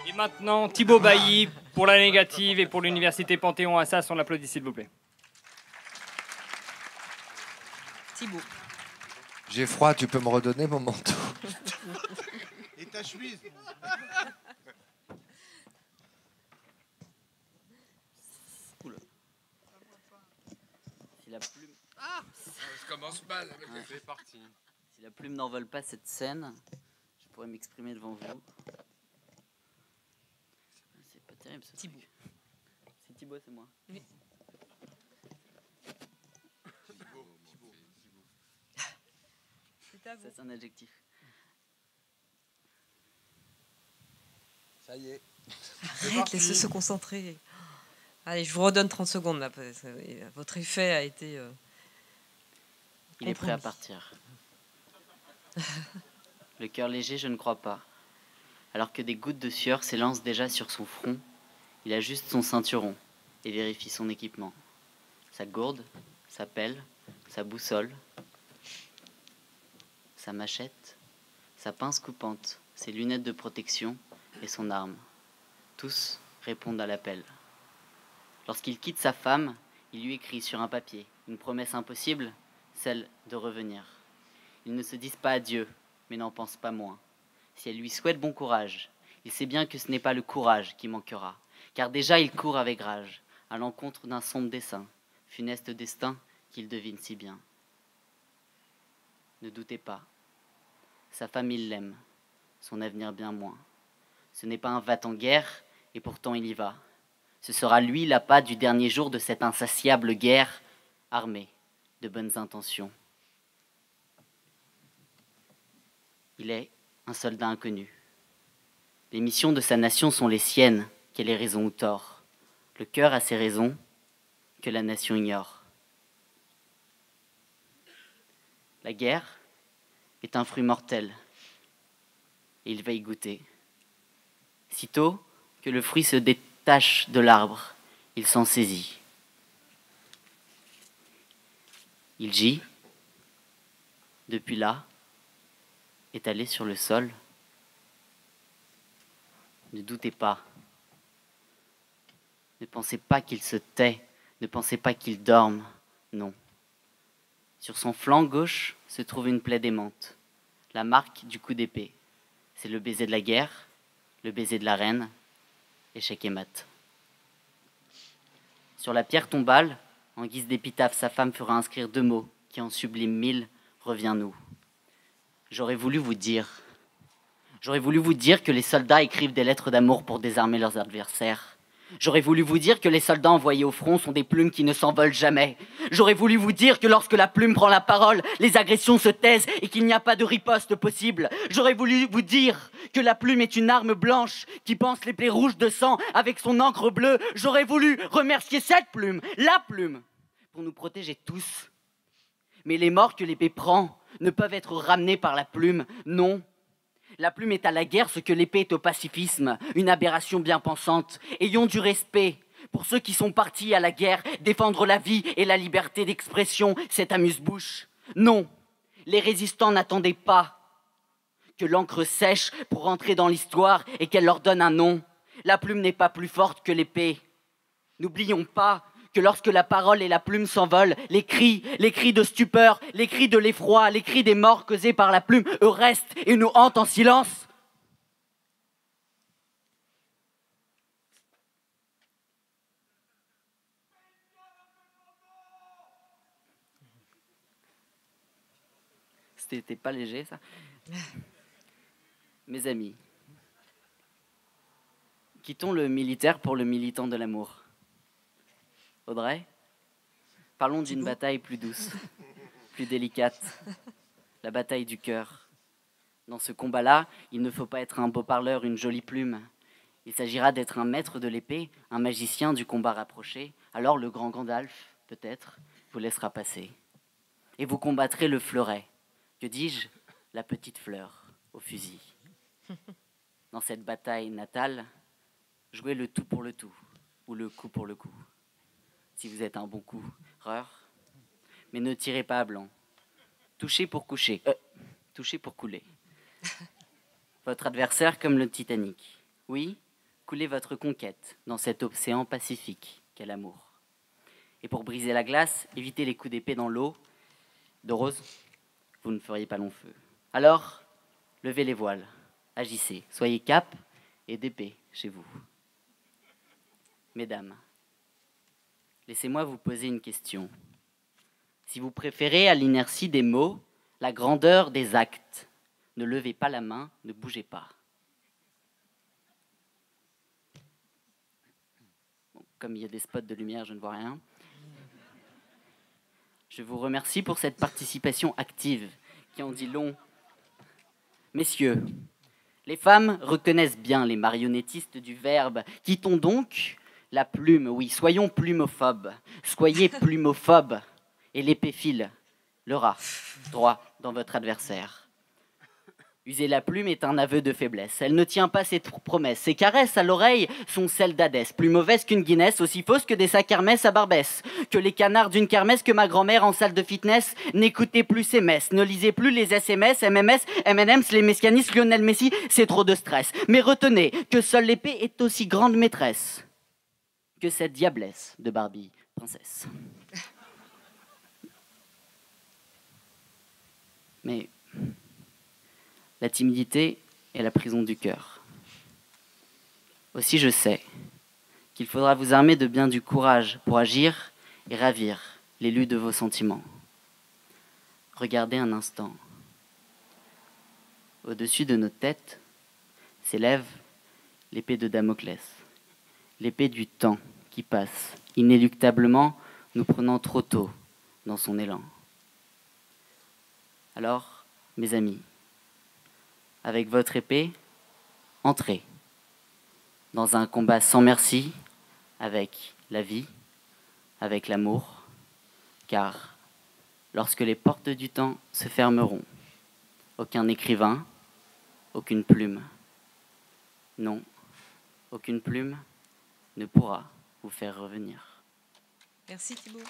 Et maintenant, Thibaut Bailly pour la négative et pour l'université Panthéon-Assas, on l'applaudit s'il vous plaît. Thibaut. J'ai froid, tu peux me redonner mon manteau? Et ta chemise? Si la plume... Ça commence mal, Ouais. c'est parti. Si la plume n'envole pas cette scène, je pourrais m'exprimer devant vous. C'est pas terrible ce Thibaut. truc. C'est Thibaut, c'est moi. Oui. C'est à vous. Ça, c'est un adjectif. Ça y est. Arrête, laissez se concentrer. Allez, je vous redonne 30 secondes là. Parce que votre effet a été. Il est prêt à partir. Le cœur léger, je ne crois pas. Alors que des gouttes de sueur s'élancent déjà sur son front, il ajuste son ceinturon et vérifie son équipement. Sa gourde, sa pelle, sa boussole, sa machette, sa pince coupante, ses lunettes de protection et son arme. Tous répondent à l'appel. Lorsqu'il quitte sa femme, il lui écrit sur un papier une promesse impossible, celle de revenir. Ils ne se disent pas adieu, mais n'en pensent pas moins. Si elle lui souhaite bon courage, il sait bien que ce n'est pas le courage qui manquera, car déjà il court avec rage, à l'encontre d'un sombre dessein, funeste destin qu'il devine si bien. Ne doutez pas, sa femme il l'aime, son avenir bien moins. Ce n'est pas un va-t-en-guerre, et pourtant il y va. Ce sera lui l'appât du dernier jour de cette insatiable guerre, armé de bonnes intentions. Il est un soldat inconnu. Les missions de sa nation sont les siennes, qu'elle ait raison ou tort. Le cœur a ses raisons que la nation ignore. La guerre est un fruit mortel, et il va y goûter. Sitôt que le fruit se détache de l'arbre, il s'en saisit. Il gît, depuis là, étalé sur le sol. Ne doutez pas. Ne pensez pas qu'il se tait, ne pensez pas qu'il dorme, non. Sur son flanc gauche se trouve une plaie aimante, la marque du coup d'épée. C'est le baiser de la guerre, le baiser de la reine, échec et mat. Sur la pierre tombale, en guise d'épitaphe, sa femme fera inscrire 2 mots qui en subliment 1000, reviens-nous. J'aurais voulu vous dire que les soldats écrivent des lettres d'amour pour désarmer leurs adversaires. J'aurais voulu vous dire que les soldats envoyés au front sont des plumes qui ne s'envolent jamais. J'aurais voulu vous dire que lorsque la plume prend la parole, les agressions se taisent et qu'il n'y a pas de riposte possible. J'aurais voulu vous dire que la plume est une arme blanche qui panse les plaies rouges de sang avec son encre bleue. J'aurais voulu remercier cette plume, la plume, pour nous protéger tous. Mais les morts que l'épée prend ne peuvent être ramenés par la plume, non. La plume est à la guerre ce que l'épée est au pacifisme, une aberration bien pensante. Ayons du respect pour ceux qui sont partis à la guerre, défendre la vie et la liberté d'expression, cet amuse-bouche. Non, les résistants n'attendaient pas que l'encre sèche pour entrer dans l'histoire et qu'elle leur donne un nom. La plume n'est pas plus forte que l'épée. N'oublions pas que lorsque la parole et la plume s'envolent, les cris de stupeur, les cris de l'effroi, les cris des morts causés par la plume, eux restent et nous hantent en silence. C'était pas léger, ça. Mes amis, quittons le militaire pour le militant de l'amour. Audrey, parlons d'une bataille plus douce, plus délicate, la bataille du cœur. Dans ce combat-là, il ne faut pas être un beau parleur, une jolie plume. Il s'agira d'être un maître de l'épée, un magicien du combat rapproché. Alors le grand Gandalf, peut-être, vous laissera passer. Et vous combattrez le fleuret. Que dis-je? La petite fleur au fusil. Dans cette bataille natale, jouez le tout pour le tout, ou le coup pour le coup. Si vous êtes un bon coureur, mais ne tirez pas à blanc. Touchez pour coucher, touchez pour couler. Votre adversaire comme le Titanic. Oui, coulez votre conquête dans cet océan pacifique qu'est l'amour. Et pour briser la glace, évitez les coups d'épée dans l'eau. De Rose, vous ne feriez pas long feu. Alors, levez les voiles, agissez, soyez cap et d'épée chez vous. Mesdames, laissez-moi vous poser une question. Si vous préférez à l'inertie des mots la grandeur des actes, ne levez pas la main, ne bougez pas. Bon, comme il y a des spots de lumière, je ne vois rien. Je vous remercie pour cette participation active qui en dit long. Messieurs, les femmes reconnaissent bien les marionnettistes du verbe. Quittons donc la plume, oui, soyons plumophobes. Soyez plumophobes. Et l'épée file, le rat, droit dans votre adversaire. User la plume est un aveu de faiblesse. Elle ne tient pas ses promesses. Ses caresses à l'oreille sont celles d'Hadès, plus mauvaises qu'une Guinness, aussi fausse que des sacs Hermès à Barbès. Que les canards d'une kermesse, que ma grand-mère en salle de fitness. N'écoutez plus ces messes, ne lisez plus les SMS, MMS, M&M's, les messianistes, Lionel Messi, c'est trop de stress. Mais retenez que seule l'épée est aussi grande maîtresse que cette diablesse de Barbie, princesse. Mais la timidité est la prison du cœur. Aussi je sais qu'il faudra vous armer de bien du courage pour agir et ravir l'élu de vos sentiments. Regardez un instant. Au-dessus de nos têtes s'élève l'épée de Damoclès, l'épée du temps qui passe, inéluctablement nous prenant trop tôt dans son élan. Alors, mes amis, avec votre épée, entrez dans un combat sans merci avec la vie, avec l'amour, car lorsque les portes du temps se fermeront, aucun écrivain, aucune plume, non, aucune plume ne pourra vous faire revenir. Merci Thibaut.